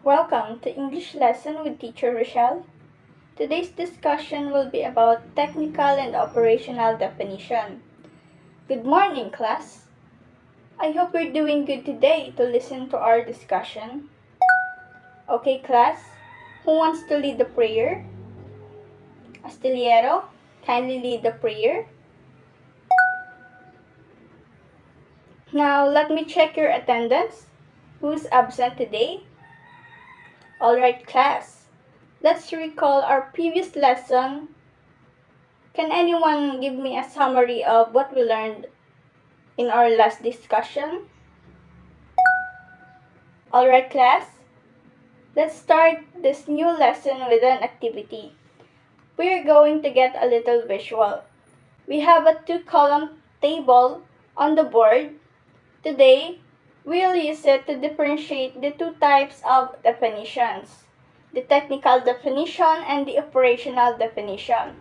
Welcome to English lesson with Teacher Rochelle. Today's discussion will be about technical and operational definition. Good morning, class. I hope you're doing good today to listen to our discussion. Okay, class, who wants to lead the prayer? Astillero, kindly lead the prayer. Now, let me check your attendance. Who's absent today? Alright, class. Let's recall our previous lesson. Can anyone give me a summary of what we learned in our last discussion? Alright, class. Let's start this new lesson with an activity. We're going to get a little visual. We have a 2-column table on the board. Today, we'll use it to differentiate the two types of definitions, the technical definition and the operational definition.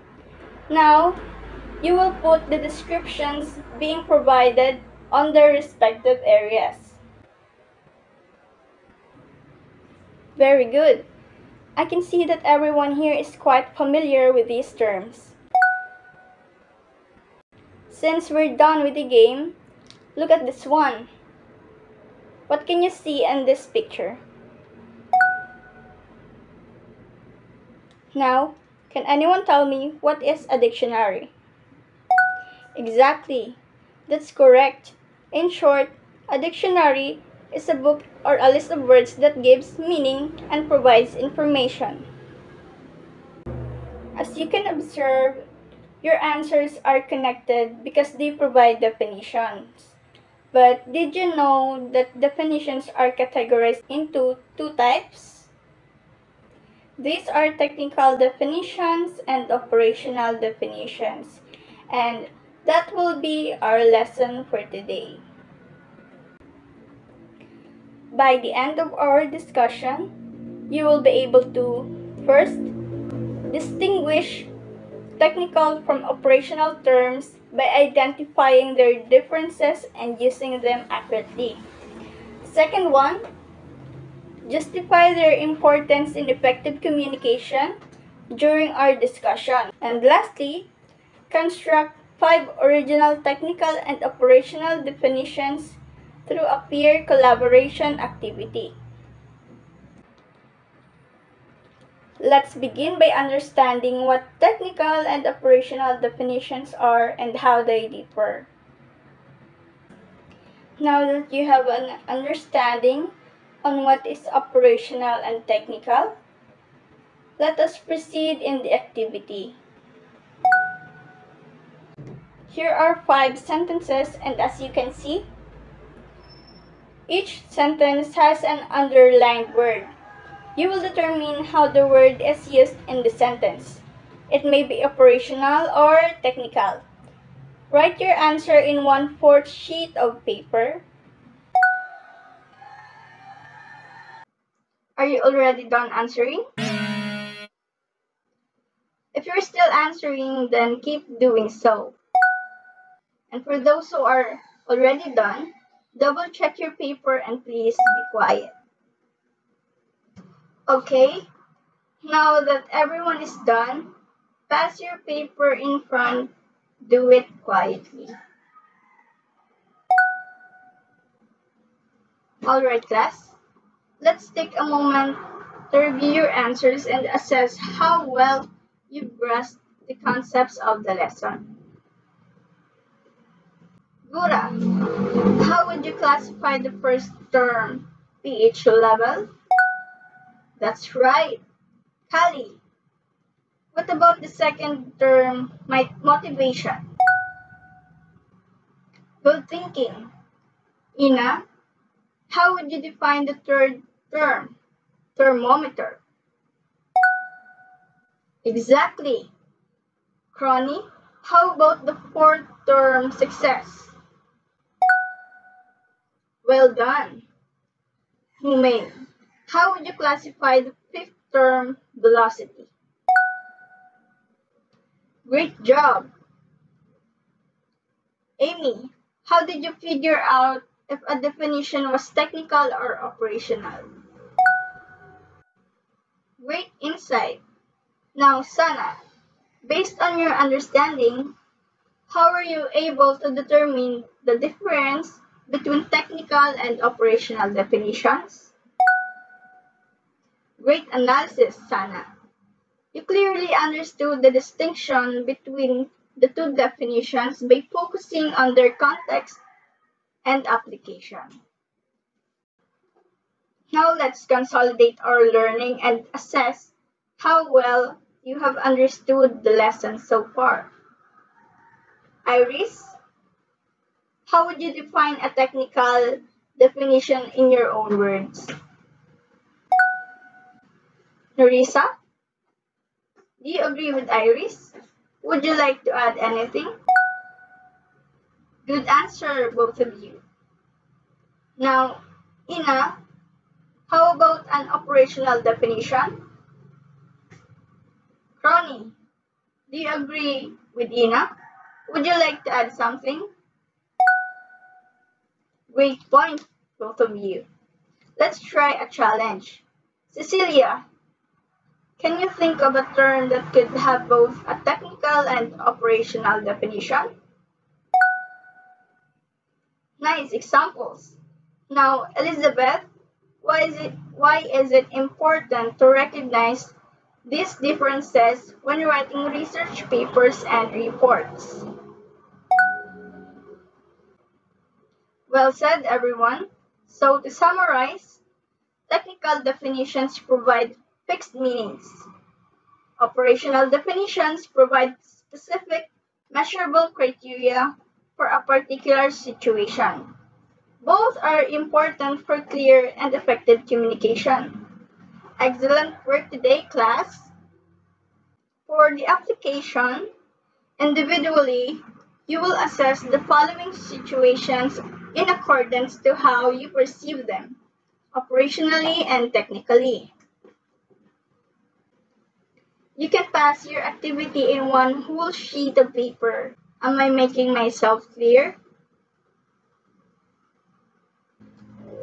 Now, you will put the descriptions being provided on their respective areas. Very good. I can see that everyone here is quite familiar with these terms. Since we're done with the game, look at this one. What can you see in this picture? Now, can anyone tell me what is a dictionary? Exactly. That's correct. In short, a dictionary is a book or a list of words that gives meaning and provides information. As you can observe, your answers are connected because they provide definitions. But did you know that definitions are categorized into two types? These are technical definitions and operational definitions. And that will be our lesson for today. By the end of our discussion, you will be able to first distinguish technical from operational terms by identifying their differences and using them accurately. Second one, justify their importance in effective communication during our discussion. And lastly, construct 5 original technical and operational definitions through a peer collaboration activity. Let's begin by understanding what technical and operational definitions are and how they differ. Now that you have an understanding on what is operational and technical, let us proceed in the activity. Here are 5 sentences, and as you can see, each sentence has an underlined word. You will determine how the word is used in the sentence. It may be operational or technical. Write your answer in 1/4 sheet of paper. Are you already done answering? If you're still answering, then keep doing so. And for those who are already done, double check your paper and please be quiet. Okay, now that everyone is done, pass your paper in front. Do it quietly. Alright, class. Let's take a moment to review your answers and assess how well you've grasped the concepts of the lesson. Gura, how would you classify the first term? pH level? That's right. Kali, what about the second term, motivation? Good thinking. Ina, how would you define the third term, thermometer? Exactly. Crony, how about the fourth term, success? Well done. Humane, how would you classify the fifth term, velocity? Great job. Amy, how did you figure out if a definition was technical or operational? Great insight. Now, Sana, based on your understanding, how are you able to determine the difference between technical and operational definitions? Great analysis, Sana. You clearly understood the distinction between the two definitions by focusing on their context and application. Now let's consolidate our learning and assess how well you have understood the lesson so far. Iris, how would you define a technical definition in your own words? Narisa, do you agree with Iris? Would you like to add anything? Good answer, both of you. Now, Ina, how about an operational definition? Ronnie, do you agree with Ina? Would you like to add something? Great point, both of you. Let's try a challenge. Cecilia, can you think of a term that could have both a technical and operational definition? Nice examples. Now, Elizabeth, why is it important to recognize these differences when writing research papers and reports? Well said, everyone. So to summarize, technical definitions provide fixed meanings. Operational definitions provide specific, measurable criteria for a particular situation. Both are important for clear and effective communication. Excellent work today, class. For the application, individually, you will assess the following situations in accordance to how you perceive them, operationally and technically. You can pass your activity in one whole sheet of paper. Am I making myself clear?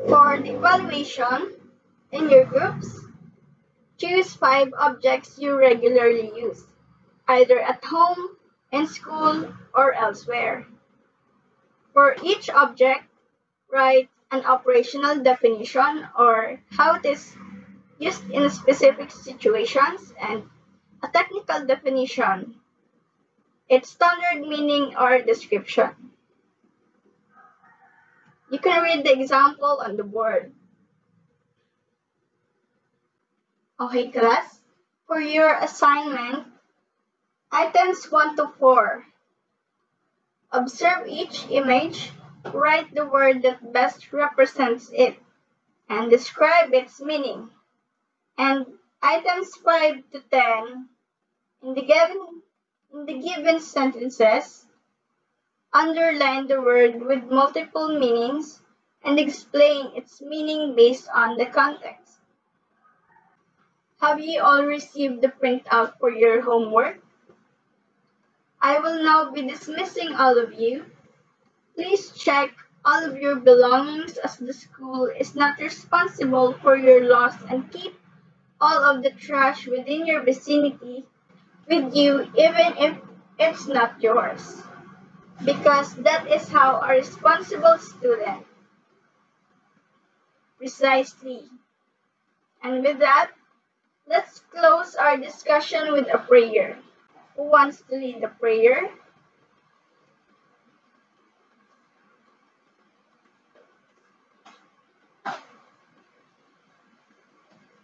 For the evaluation, in your groups, choose 5 objects you regularly use, either at home, in school, or elsewhere. For each object, write an operational definition or how it is used in specific situations and a technical definition, its standard meaning or description. You can read the example on the board. Okay, class, for your assignment, items 1 to 4. Observe each image, write the word that best represents it, and describe its meaning. And items 5 to 10, in the given sentences, underline the word with multiple meanings and explain its meaning based on the context. Have you all received the printout for your homework? I will now be dismissing all of you. Please check all of your belongings as the school is not responsible for your loss and keep all of the trash within your vicinity with you even if it's not yours. Because that is how a responsible student. Precisely. And with that, let's close our discussion with a prayer. Who wants to lead the prayer?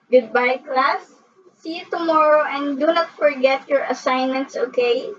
Goodbye, class. See you tomorrow and do not forget your assignments, okay?